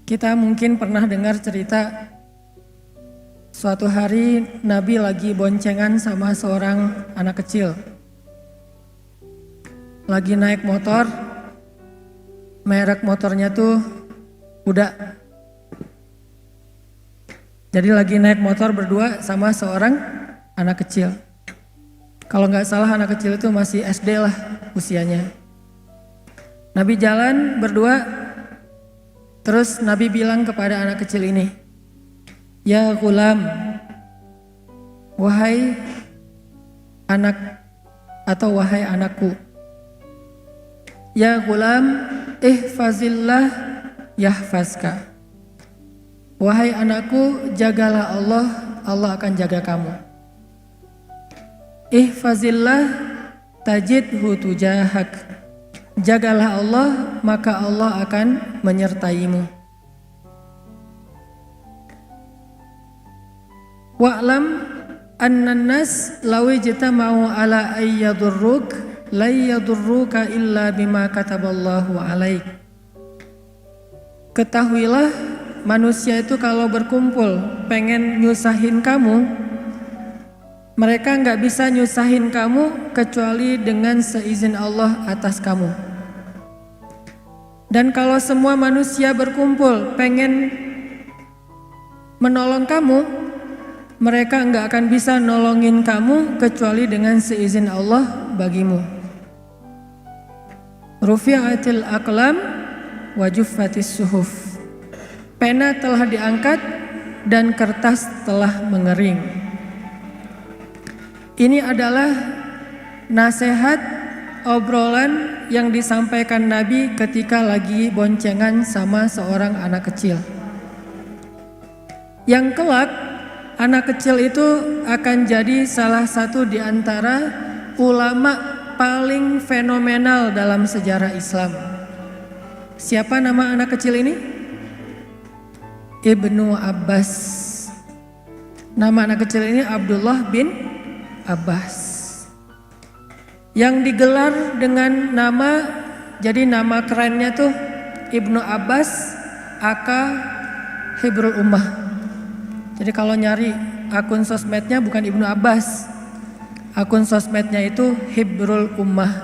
Kita mungkin pernah dengar cerita suatu hari Nabi lagi boncengan sama seorang anak kecil. Lagi naik motor, merek motornya tuh kuda. Jadi lagi naik motor berdua sama seorang anak kecil. Kalau nggak salah anak kecil itu masih SD lah usianya. Nabi jalan berdua, terus Nabi bilang kepada anak kecil ini, "Ya gulam, wahai anak atau wahai anakku. Ya gulam, ihfazillah yahfazka. Wahai anakku, jagalah Allah, Allah akan jaga kamu. Ihfazillah tajidhu tujahak. Jagalah Allah, maka Allah akan menyertaimu. Wa'lam annan nas law ijtama'u ala ayyadurruk la yadurruka illa bima kataballahu alaik." Ketahuilah, manusia itu kalau berkumpul pengen nyusahin kamu, mereka nggak bisa nyusahin kamu kecuali dengan seizin Allah atas kamu. Dan kalau semua manusia berkumpul pengen menolong kamu, mereka nggak akan bisa nolongin kamu kecuali dengan seizin Allah bagimu. Rufi'atil aqlam wa juffatis suhuf. Pena telah diangkat dan kertas telah mengering. Ini adalah nasihat obrolan yang disampaikan Nabi ketika lagi boncengan sama seorang anak kecil. Yang kelak anak kecil itu akan jadi salah satu di antara ulama paling fenomenal dalam sejarah Islam. Siapa nama anak kecil ini? Ibnu Abbas. Nama anak kecil ini Abdullah bin Abbas, yang digelar dengan nama, jadi nama kerennya tuh Ibnu Abbas aka Hibrul Ummah. Jadi kalau nyari akun sosmednya bukan Ibnu Abbas, akun sosmednya itu Hibrul Ummah,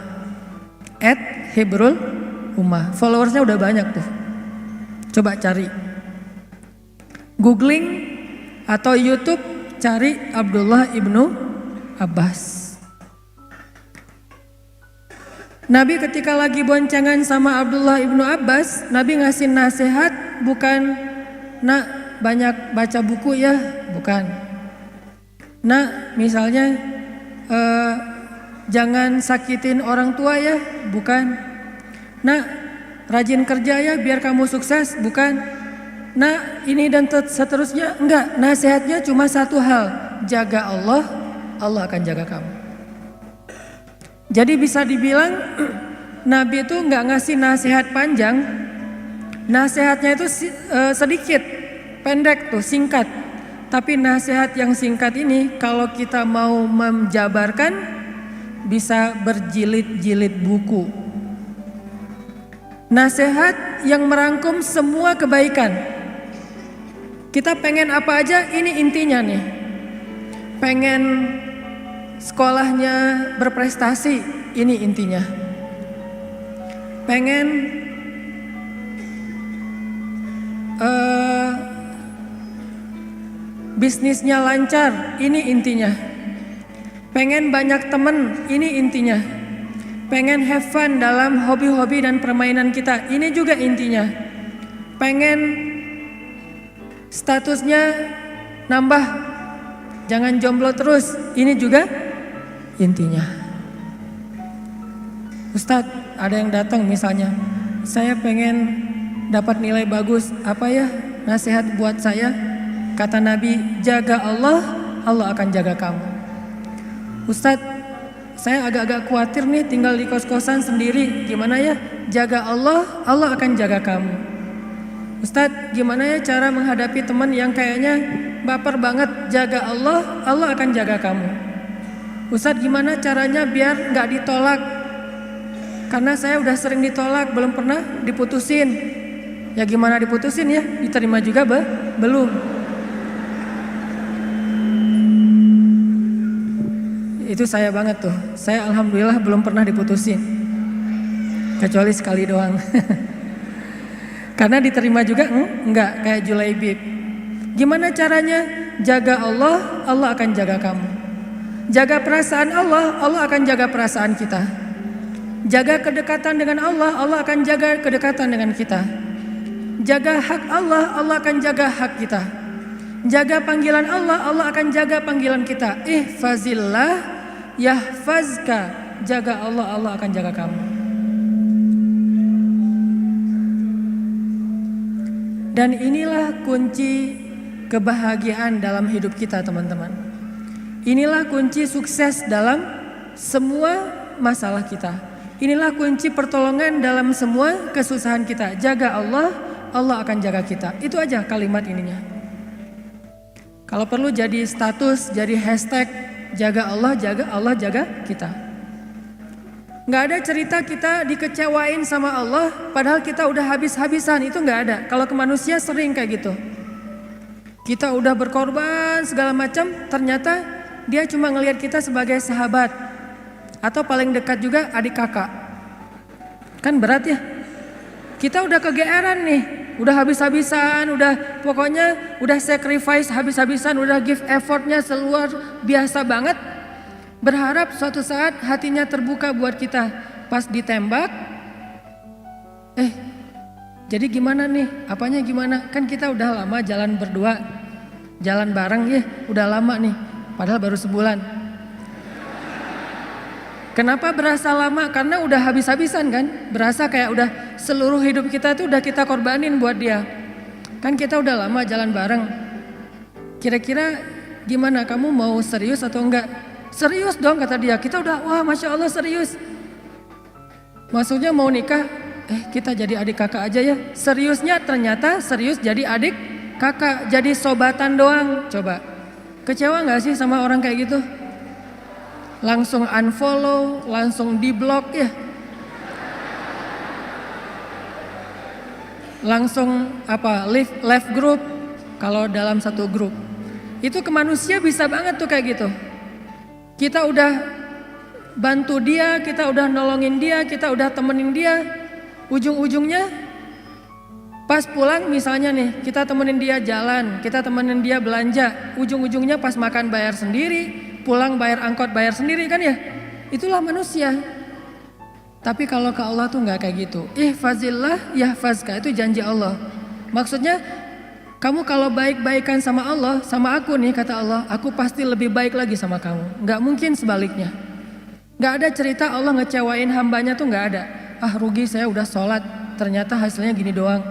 @Hibrul Ummah. Followersnya udah banyak tuh. Coba cari, googling atau YouTube, cari Abdullah Ibnu Abbas. Nabi ketika lagi boncengan sama Abdullah Ibnu Abbas, Nabi ngasih nasihat bukan, "Nak, banyak baca buku ya," bukan. "Nak, misalnya jangan sakitin orang tua ya," bukan. "Nak, rajin kerja ya biar kamu sukses," bukan. "Nak, ini dan seterusnya," enggak. Nasihatnya cuma satu hal, jaga Allah, Allah akan jaga kamu. Jadi bisa dibilang Nabi itu nggak ngasih nasihat panjang, nasihatnya itu sedikit, pendek tuh, singkat. Tapi nasihat yang singkat ini kalau kita mau menjabarkan bisa berjilid-jilid buku. Nasihat yang merangkum semua kebaikan. Kita pengen apa aja, ini intinya nih. Pengen sekolahnya berprestasi, ini intinya. Pengen bisnisnya lancar, ini intinya. Pengen banyak temen, ini intinya. Pengen have fun dalam hobi-hobi dan permainan kita, ini juga intinya. Pengen statusnya nambah, jangan jomblo terus, ini juga intinya. Ustadz, ada yang datang misalnya, "Saya pengen dapat nilai bagus, apa ya nasihat buat saya?" Kata Nabi, "Jaga Allah, Allah akan jaga kamu." "Ustadz, saya agak-agak khawatir nih tinggal di kos-kosan sendiri, gimana ya?" "Jaga Allah, Allah akan jaga kamu." "Ustadz, gimana ya cara menghadapi teman yang kayaknya baper banget?" "Jaga Allah, Allah akan jaga kamu." "Ustadz, gimana caranya biar gak ditolak? Karena saya udah sering ditolak, belum pernah diputusin." Ya gimana diputusin ya, diterima juga belum. Itu saya banget tuh, saya alhamdulillah belum pernah diputusin. Kecuali sekali doang. Karena diterima juga enggak, kayak Julaibib. Gimana caranya? Jaga Allah, Allah akan jaga kamu. Jaga perasaan Allah, Allah akan jaga perasaan kita. Jaga kedekatan dengan Allah, Allah akan jaga kedekatan dengan kita. Jaga hak Allah, Allah akan jaga hak kita. Jaga panggilan Allah, Allah akan jaga panggilan kita. Ihfazillah yahfazka. Jaga Allah, Allah akan jaga kamu. Dan inilah kunci kebahagiaan dalam hidup kita, teman-teman. Inilah kunci sukses dalam semua masalah kita. Inilah kunci pertolongan dalam semua kesusahan kita. Jaga Allah, Allah akan jaga kita. Itu aja kalimat ininya. Kalau perlu jadi status, jadi hashtag, jaga Allah, jaga kita. Nggak ada cerita kita dikecewain sama Allah padahal kita udah habis-habisan, itu nggak ada. Kalau ke manusia sering kayak gitu. Kita udah berkorban segala macam, ternyata dia cuma ngelihat kita sebagai sahabat atau paling dekat juga adik kakak. Kan berat ya. Kita udah kegeeran nih, udah habis-habisan, udah pokoknya udah sacrifice habis-habisan, udah give effortnya seluar biasa banget. Berharap suatu saat hatinya terbuka buat kita. Pas ditembak, jadi gimana nih? Apanya gimana? Kan kita udah lama jalan berdua, jalan bareng ya, udah lama nih. Padahal baru sebulan. Kenapa berasa lama? Karena udah habis-habisan kan? Berasa kayak udah seluruh hidup kita tuh udah kita korbanin buat dia. Kan kita udah lama jalan bareng. Kira-kira gimana? Kamu mau serius atau enggak? Serius dong kata dia. Kita udah wah Masya Allah serius. Maksudnya mau nikah, kita jadi adik kakak aja ya. Seriusnya ternyata serius jadi adik kakak, jadi sobatan doang. Coba, kecewa gak sih sama orang kayak gitu? Langsung unfollow, langsung di block ya. Langsung left group kalau dalam satu grup. Itu ke manusia bisa banget tuh kayak gitu. Kita udah bantu dia, kita udah nolongin dia, kita udah temenin dia. Ujung-ujungnya pas pulang misalnya nih, kita temenin dia jalan, kita temenin dia belanja. Ujung-ujungnya pas makan bayar sendiri, pulang bayar angkot bayar sendiri kan ya. Itulah manusia. Tapi kalau ke Allah tuh gak kayak gitu. Ihfazillah yahfazka, itu janji Allah. Maksudnya kamu kalau baik-baikan sama Allah, sama aku nih kata Allah, aku pasti lebih baik lagi sama kamu. Gak mungkin sebaliknya. Gak ada cerita Allah ngecewain hambanya tuh gak ada. Rugi saya udah sholat, ternyata hasilnya gini doang.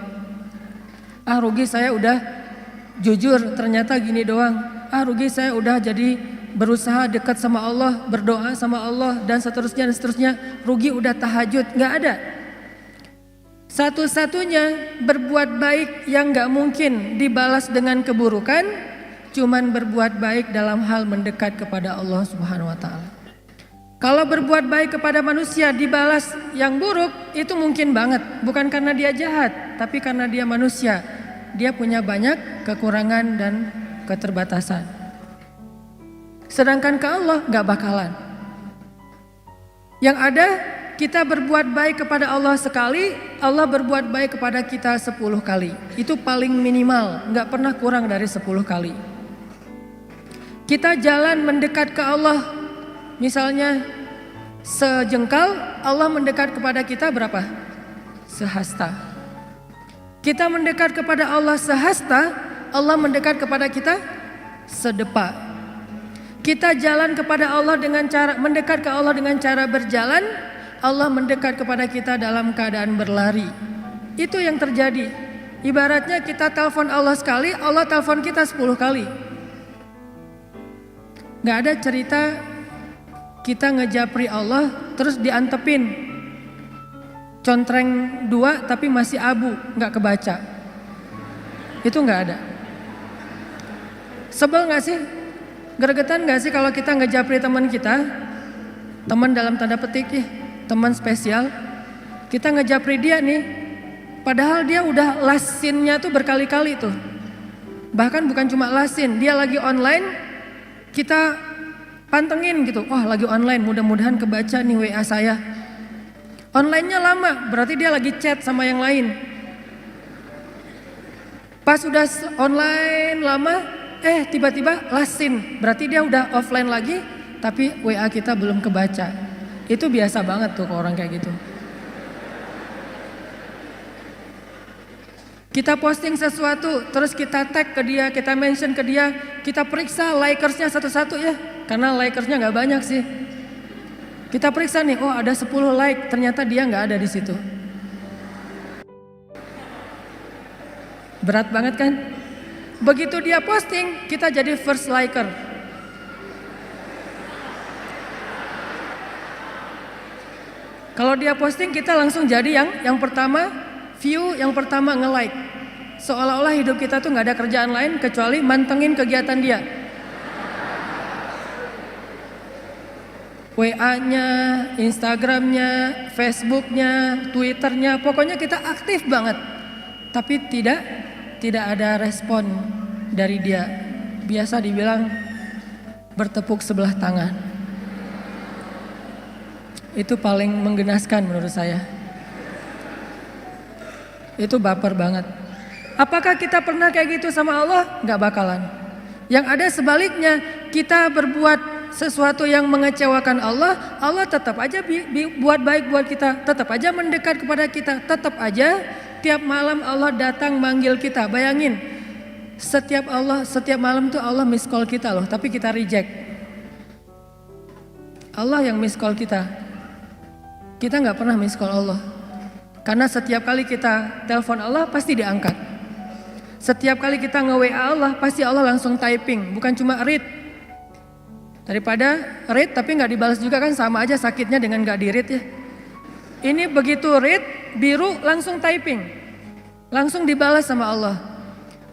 Rugi saya udah jujur, ternyata gini doang. Rugi saya udah jadi berusaha dekat sama Allah, berdoa sama Allah dan seterusnya. Rugi udah tahajud, gak ada. Satu-satunya berbuat baik yang gak mungkin dibalas dengan keburukan, cuman berbuat baik dalam hal mendekat kepada Allah Subhanahu wa Ta'ala. Kalau berbuat baik kepada manusia dibalas yang buruk, itu mungkin banget. Bukan karena dia jahat, tapi karena dia manusia. Dia punya banyak kekurangan dan keterbatasan. Sedangkan ke Allah gak bakalan. Yang ada, kita berbuat baik kepada Allah sekali, Allah berbuat baik kepada kita 10 kali. Itu paling minimal, gak pernah kurang dari 10 kali. Kita jalan mendekat ke Allah, misalnya sejengkal, Allah mendekat kepada kita berapa? Sehasta. Kita mendekat kepada Allah sehasta, Allah mendekat kepada kita sedepa. Kita jalan kepada Allah dengan cara mendekat ke Allah dengan cara berjalan, Allah mendekat kepada kita dalam keadaan berlari. Itu yang terjadi. Ibaratnya kita telepon Allah sekali, Allah telepon kita 10 kali. Gak ada cerita kita ngejapri Allah terus diantepin contreng 2 tapi masih abu, gak kebaca. Itu gak ada. Sebel gak sih? Gregetan gak sih kalau kita ngejapri teman kita? Teman dalam tanda petik ya, teman spesial. Kita ngejapri dia nih, Padahal dia udah last scene-nya tuh berkali-kali tuh. Bahkan bukan cuma last scene, dia lagi online, kita pantengin gitu. Oh lagi online, mudah-mudahan kebaca nih WA saya. Online-nya lama, berarti dia lagi chat sama yang lain. Pas udah online lama, tiba-tiba last scene, berarti dia udah offline lagi, tapi WA kita belum kebaca. Itu biasa banget tuh ke orang kayak gitu. Kita posting sesuatu, terus kita tag ke dia, kita mention ke dia, kita periksa likersnya satu-satu ya, karena likersnya nggak banyak sih. Kita periksa nih, oh ada 10 like, ternyata dia nggak ada di situ. Berat banget kan? Begitu dia posting, kita jadi first liker. Kalau dia posting, kita langsung jadi yang pertama view, yang pertama nge-like. Seolah-olah hidup kita tuh nggak ada kerjaan lain kecuali mantengin kegiatan dia. WA-nya, Instagram-nya, Facebook-nya, Twitter-nya, pokoknya kita aktif banget. Tapi tidak ada respon dari dia. Biasa dibilang bertepuk sebelah tangan. Itu paling menggenaskan menurut saya. Itu baper banget. Apakah kita pernah kayak gitu sama Allah? Gak bakalan. Yang ada sebaliknya, kita berbuat sesuatu yang mengecewakan Allah, Allah tetap aja buat baik buat kita, tetap aja mendekat kepada kita, tetap aja tiap malam Allah datang manggil kita. Bayangin, setiap malam tuh Allah miss call kita loh, tapi kita reject. Allah yang miss call kita. Kita nggak pernah miss call Allah. Karena setiap kali kita telepon Allah pasti diangkat. Setiap kali kita nge-WA Allah pasti Allah langsung typing, bukan cuma read. Daripada read tapi nggak dibalas juga kan sama aja sakitnya dengan nggak di-read ya. Ini begitu read biru langsung typing, langsung dibalas sama Allah.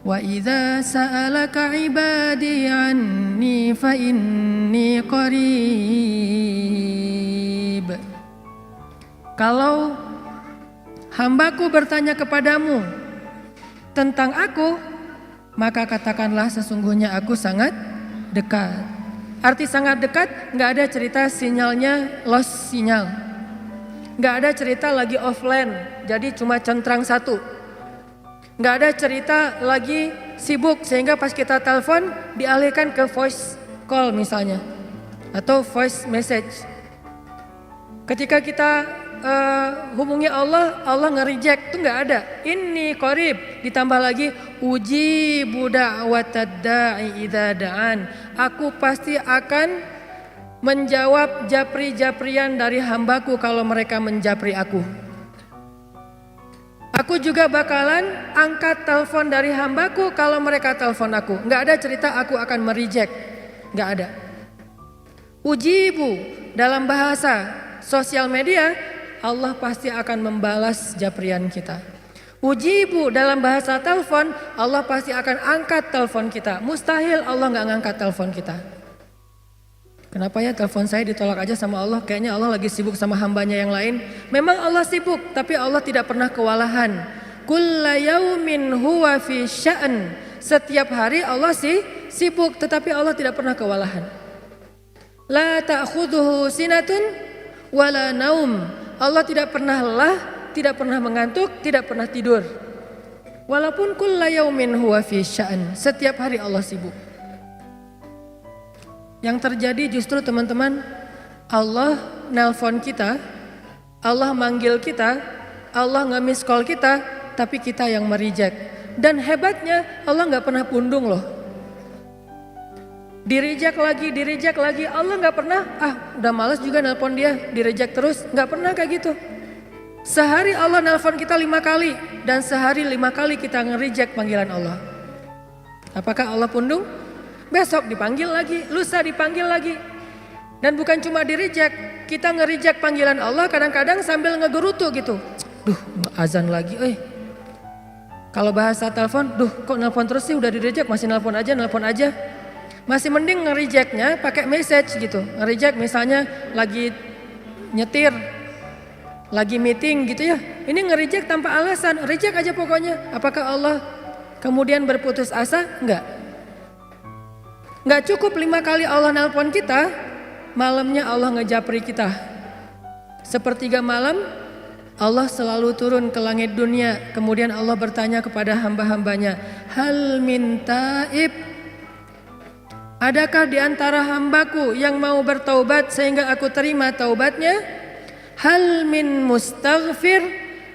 Wa idza sa'alaka ibadi anni fa inni qarib. Kalau hambaku bertanya kepadamu tentang aku, maka katakanlah sesungguhnya aku sangat dekat. Arti sangat dekat, nggak ada cerita sinyalnya lost sinyal. Nggak ada cerita lagi offline, jadi cuma centrang satu. Nggak ada cerita lagi sibuk sehingga pas kita telepon dialihkan ke voice call misalnya. Atau voice message. Ketika kita hubungi Allah, Allah nge-reject, itu nggak ada. Ini qarib, ditambah lagi ujibu da'watad da'i idza da'an. Aku pasti akan menjawab japri-japrian dari hambaku kalau mereka menjapri aku. Aku juga bakalan angkat telepon dari hambaku kalau mereka telepon aku. Nggak ada cerita aku akan mereject, nggak ada. Ujibu dalam bahasa sosial media, Allah pasti akan membalas japrian kita. Ujibu dalam bahasa telepon, Allah pasti akan angkat telepon kita. Mustahil Allah nggak ngangkat telepon kita. Kenapa ya telepon saya ditolak aja sama Allah? Kayaknya Allah lagi sibuk sama hambanya yang lain. Memang Allah sibuk, tapi Allah tidak pernah kewalahan. Kulla yaumin huwa fi sya'n. Setiap hari Allah sibuk, tetapi Allah tidak pernah kewalahan. La ta'khudhuhu sinatun wala naum. Allah tidak pernah lelah, tidak pernah mengantuk, tidak pernah tidur. Walaupun kulla yaumin huwa fi sya'n. Setiap hari Allah sibuk. Yang terjadi justru teman-teman, Allah nelpon kita, Allah manggil kita, Allah nge-miss call kita, tapi kita yang mereject. Dan hebatnya Allah gak pernah pundung loh. Direject lagi, Allah gak pernah, udah males juga nelpon dia, direject terus, gak pernah kayak gitu. Sehari Allah nelpon kita 5 kali, dan sehari 5 kali kita nge-reject panggilan Allah. Apakah Allah pundung? Besok dipanggil lagi, lusa dipanggil lagi. Dan bukan cuma di-reject, kita nge-reject panggilan Allah kadang-kadang sambil ngegerutu gitu. Duh, azan lagi, Kalau bahasa telepon, kok nelpon terus sih, udah di-reject masih nelpon aja. Masih mending nge-rejectnya pakai message gitu. Nge-reject misalnya lagi nyetir, Lagi meeting gitu ya, ini nge-reject tanpa alasan, reject aja pokoknya. Apakah Allah kemudian berputus asa? Enggak cukup 5 kali Allah nelpon kita, malamnya Allah ngejapri kita. Sepertiga malam Allah selalu turun ke langit dunia. Kemudian Allah bertanya kepada hamba-hambanya, hal min taib, adakah di antara hambaku yang mau bertaubat sehingga aku terima taubatnya? Hal min mustaghfir,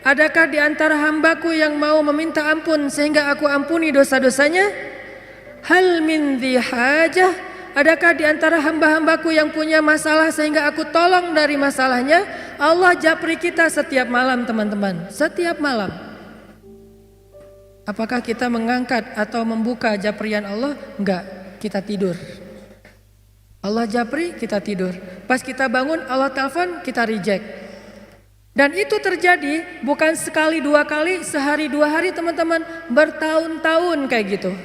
adakah di antara hambaku yang mau meminta ampun sehingga aku ampuni dosa-dosanya? Hal min dhi hajah, adakah di antara hamba-hambaku yang punya masalah sehingga aku tolong dari masalahnya? Allah japri kita setiap malam teman-teman, setiap malam. Apakah kita mengangkat atau membuka japrian Allah? Enggak, kita tidur. Allah japri, kita tidur. Pas kita bangun, Allah telepon, kita reject. Dan itu terjadi bukan sekali 2 kali, sehari 2 hari teman-teman, bertahun-tahun kayak gitu.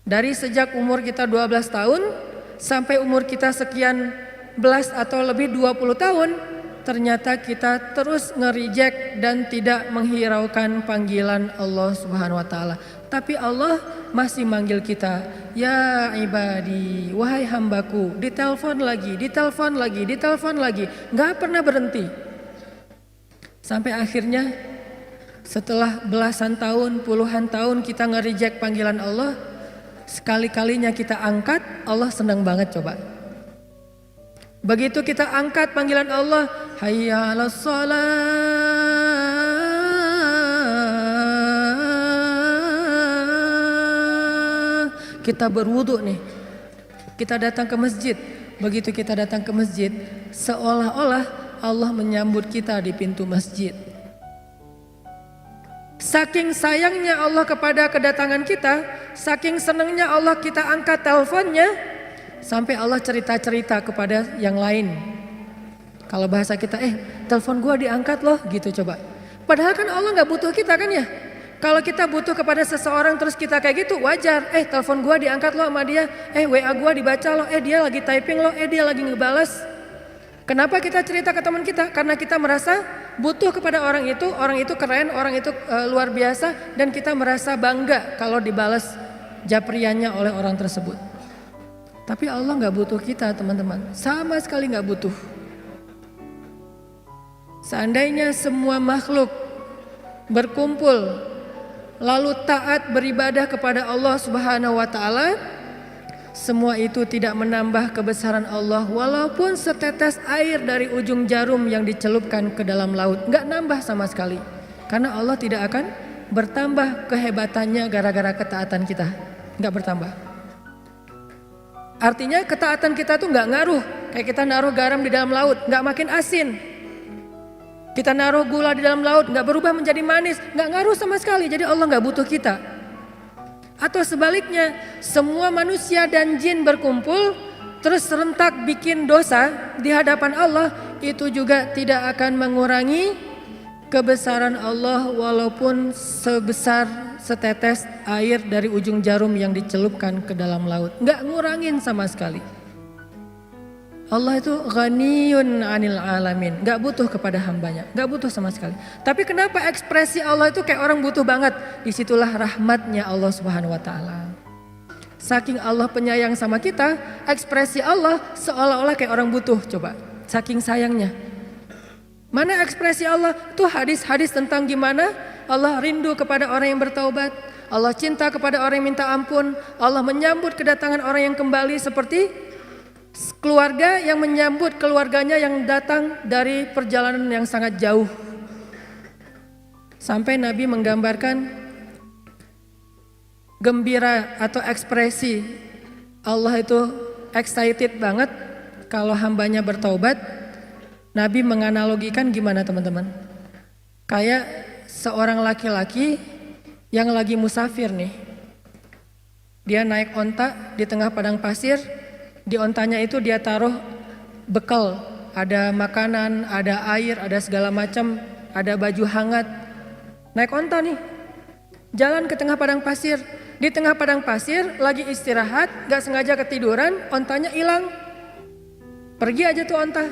Dari sejak umur kita 12 tahun sampai umur kita sekian belas atau lebih 20 tahun, ternyata kita terus nge-reject dan tidak menghiraukan panggilan Allah Subhanahu wa taala. Tapi Allah masih manggil kita, ya ibadi, wahai hambaku, ditelepon lagi, ditelepon lagi, ditelepon lagi, gak pernah berhenti. Sampai akhirnya setelah belasan tahun, puluhan tahun kita nge-reject panggilan Allah, sekali-kalinya kita angkat, Allah senang banget coba. Begitu kita angkat panggilan Allah, hayya 'alas shalah, kita berwudu nih, kita datang ke masjid. Begitu kita datang ke masjid, seolah-olah Allah menyambut kita di pintu masjid. Saking sayangnya Allah kepada kedatangan kita, saking senangnya Allah kita angkat teleponnya, sampai Allah cerita-cerita kepada yang lain. Kalau bahasa kita, telepon gua diangkat loh, gitu coba. Padahal kan Allah gak butuh kita kan ya. Kalau kita butuh kepada seseorang terus kita kayak gitu, wajar. Telepon gua diangkat loh sama dia. WA gua dibaca loh. Dia lagi typing loh. Dia lagi ngebales. Kenapa kita cerita ke teman kita? Karena kita merasa butuh kepada orang itu keren, orang itu luar biasa, dan kita merasa bangga kalau dibalas japriannya oleh orang tersebut. Tapi Allah gak butuh kita teman-teman, sama sekali gak butuh. Seandainya semua makhluk berkumpul lalu taat beribadah kepada Allah Subhanahu wa taala, semua itu tidak menambah kebesaran Allah walaupun setetes air dari ujung jarum yang dicelupkan ke dalam laut, enggak nambah sama sekali. Karena Allah tidak akan bertambah kehebatannya gara-gara ketaatan kita, enggak bertambah. Artinya ketaatan kita tuh enggak ngaruh, kayak kita naruh garam di dalam laut, enggak makin asin. Kita naruh gula di dalam laut, gak berubah menjadi manis, gak ngaruh sama sekali. Jadi Allah gak butuh kita. Atau sebaliknya, semua manusia dan jin berkumpul, terus serentak bikin dosa di hadapan Allah, itu juga tidak akan mengurangi kebesaran Allah walaupun sebesar setetes air dari ujung jarum yang dicelupkan ke dalam laut. Gak ngurangin sama sekali. Allah itu ghaniyun 'anil alamin, gak butuh kepada hambanya, gak butuh sama sekali. Tapi kenapa ekspresi Allah itu kayak orang butuh banget? Disitulah rahmatnya Allah Subhanahu wa taala. Saking Allah penyayang sama kita, ekspresi Allah seolah-olah kayak orang butuh, coba. Saking sayangnya. Mana ekspresi Allah? Itu hadis-hadis tentang gimana Allah rindu kepada orang yang bertaubat, Allah cinta kepada orang yang minta ampun, Allah menyambut kedatangan orang yang kembali seperti keluarga yang menyambut keluarganya yang datang dari perjalanan yang sangat jauh. Sampai Nabi menggambarkan gembira atau ekspresi Allah itu excited banget kalau hambanya bertaubat. Nabi menganalogikan gimana teman-teman? Kayak seorang laki-laki yang lagi musafir nih. Dia naik onta di tengah padang pasir. Di ontanya itu dia taruh bekal, ada makanan, ada air, ada segala macam, ada baju hangat. Naik onta nih, jalan ke tengah padang pasir. Di tengah padang pasir lagi istirahat, gak sengaja ketiduran, ontanya hilang. Pergi aja tuh onta.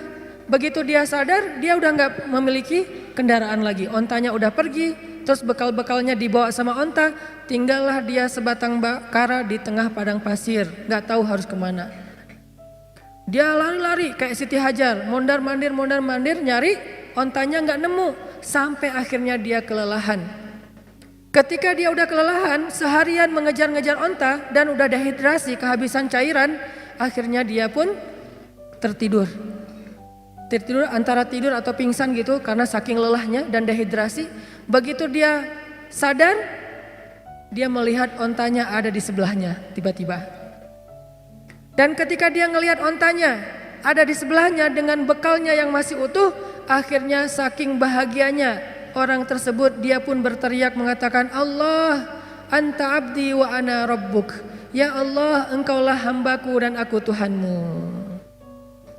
Begitu dia sadar, dia udah nggak memiliki kendaraan lagi. Ontanya udah pergi, terus bekal-bekalnya dibawa sama onta. Tinggallah dia sebatang kara di tengah padang pasir, nggak tahu harus kemana. Dia lari-lari kayak Siti Hajar, mondar-mandir nyari, ontanya nggak nemu. Sampai akhirnya dia kelelahan. Ketika dia udah kelelahan, seharian mengejar-ngejar onta dan udah dehidrasi, kehabisan cairan, akhirnya dia pun tertidur antara tidur atau pingsan gitu karena saking lelahnya dan dehidrasi. Begitu dia sadar, dia melihat ontanya ada di sebelahnya tiba-tiba. Dan ketika dia ngelihat ontanya ada di sebelahnya dengan bekalnya yang masih utuh, akhirnya saking bahagianya orang tersebut, dia pun berteriak mengatakan, Allah, anta abdi wa ana rabbuk. Ya Allah, engkaulah hambaku dan aku Tuhanmu.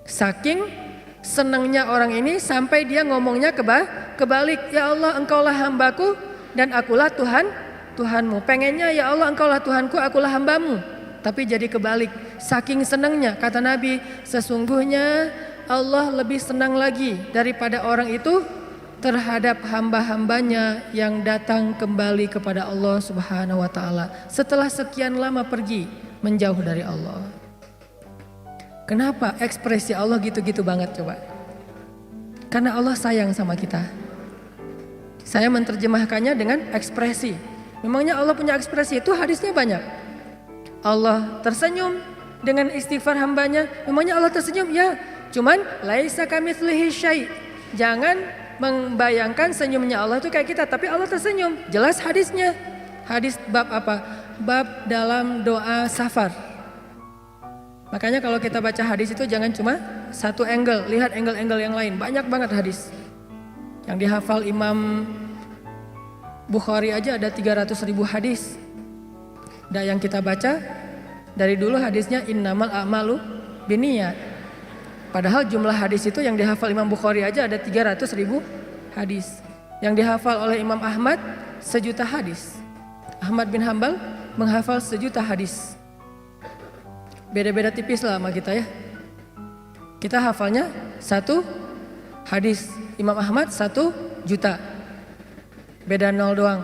Saking senangnya orang ini sampai dia ngomongnya kebalik. Ya Allah, engkaulah hambaku dan akulah Tuhanmu. Pengennya ya Allah, engkaulah Tuhanku, akulah hambamu. Tapi jadi kebalik. Saking senangnya, kata Nabi, sesungguhnya Allah lebih senang lagi daripada orang itu terhadap hamba-hambanya yang datang kembali kepada Allah Subhanahu wa ta'ala setelah sekian lama pergi menjauh dari Allah. Kenapa ekspresi Allah gitu-gitu banget coba? Karena Allah sayang sama kita. Saya menerjemahkannya dengan ekspresi. Memangnya Allah punya ekspresi? Itu hadisnya banyak. Allah tersenyum dengan istighfar hambanya. Memangnya Allah tersenyum? Ya, cuman laisa kamitslihi syai'. Jangan membayangkan senyumnya Allah itu kayak kita, tapi Allah tersenyum. Jelas hadisnya. Hadis bab apa? Bab dalam doa safar. Makanya kalau kita baca hadis itu jangan cuma satu angle, lihat angle-angle yang lain. Banyak banget hadis. Yang dihafal Imam Bukhari aja ada 300.000 hadis. Dan yang kita baca dari dulu hadisnya innamal a'malu binniyat. Padahal jumlah hadis itu yang dihafal Imam Bukhari aja ada 300.000 hadis. Yang dihafal oleh Imam Ahmad 1.000.000 hadis. Ahmad bin Hambal menghafal 1.000.000 hadis. Beda-beda tipis lah sama kita ya. Kita hafalnya 1 hadis. Imam Ahmad 1.000.000. Beda 0 doang.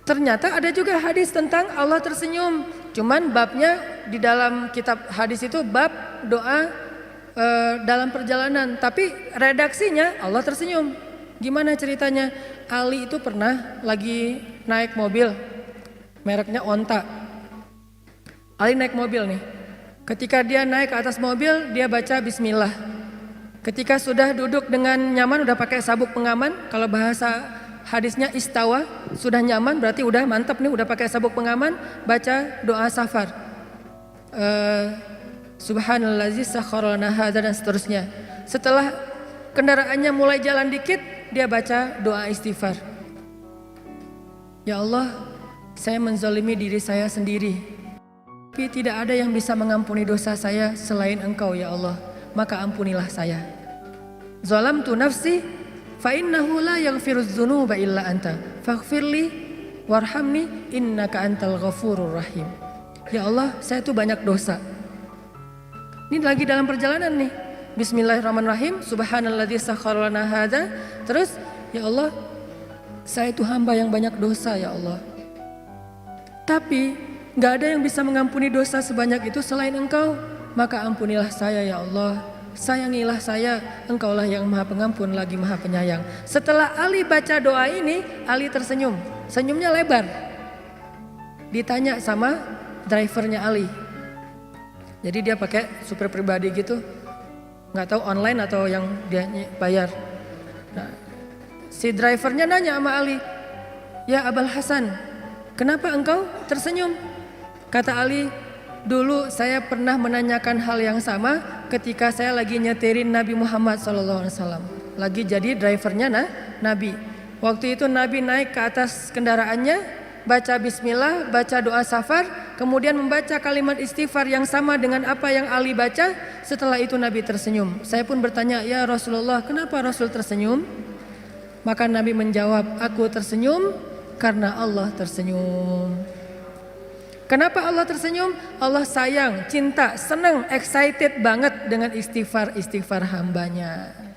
Ternyata ada juga hadis tentang Allah tersenyum. Cuman babnya di dalam kitab hadis itu bab doa dalam perjalanan. Tapi redaksinya Allah tersenyum. Gimana ceritanya? Ali itu pernah lagi naik mobil. Mereknya Onta. Ali naik mobil nih. Ketika dia naik ke atas mobil, dia baca bismillah. Ketika sudah duduk dengan nyaman, udah pakai sabuk pengaman. Kalau bahasa hadisnya istawa, sudah nyaman berarti udah mantap nih, udah pakai sabuk pengaman. Baca doa safar. Subhanallazi sakhkhara lana hadza dan seterusnya. Setelah kendaraannya mulai jalan dikit, dia baca doa istighfar. Ya Allah, saya menzalimi diri saya sendiri. Tapi tidak ada yang bisa mengampuni dosa saya selain Engkau ya Allah, maka ampunilah saya. Zalamtu nafsi fa innahu la yaghfirudz dzunuba illa anta faghfirli warhamni innaka antal ghafurur rahim. Ya Allah, saya tuh banyak dosa. Ini lagi dalam perjalanan nih. Bismillahirrahmanirrahim. Subhanalladzi sakhkhara lana hadza. Terus, ya Allah, saya itu hamba yang banyak dosa ya Allah. Tapi gak ada yang bisa mengampuni dosa sebanyak itu selain Engkau. Maka ampunilah saya ya Allah. Sayangilah saya. Engkaulah yang maha pengampun lagi maha penyayang. Setelah Ali baca doa ini, Ali tersenyum. Senyumnya lebar. Ditanya sama drivernya Ali. Jadi dia pakai supir pribadi gitu. Gak tahu online atau yang dia bayar. Nah, si drivernya nanya sama Ali. Ya Abul Hasan, kenapa engkau tersenyum? Kata Ali, dulu saya pernah menanyakan hal yang sama ketika saya lagi nyetirin Nabi Muhammad SAW. Lagi jadi drivernya Nabi. Waktu itu Nabi naik ke atas kendaraannya, baca bismillah, baca doa safar, kemudian membaca kalimat istighfar yang sama dengan apa yang Ali baca. Setelah itu Nabi tersenyum. Saya pun bertanya, ya Rasulullah, kenapa Rasul tersenyum? Maka Nabi menjawab, aku tersenyum karena Allah tersenyum. Kenapa Allah tersenyum? Allah sayang, cinta, senang, excited banget dengan istighfar hambanya.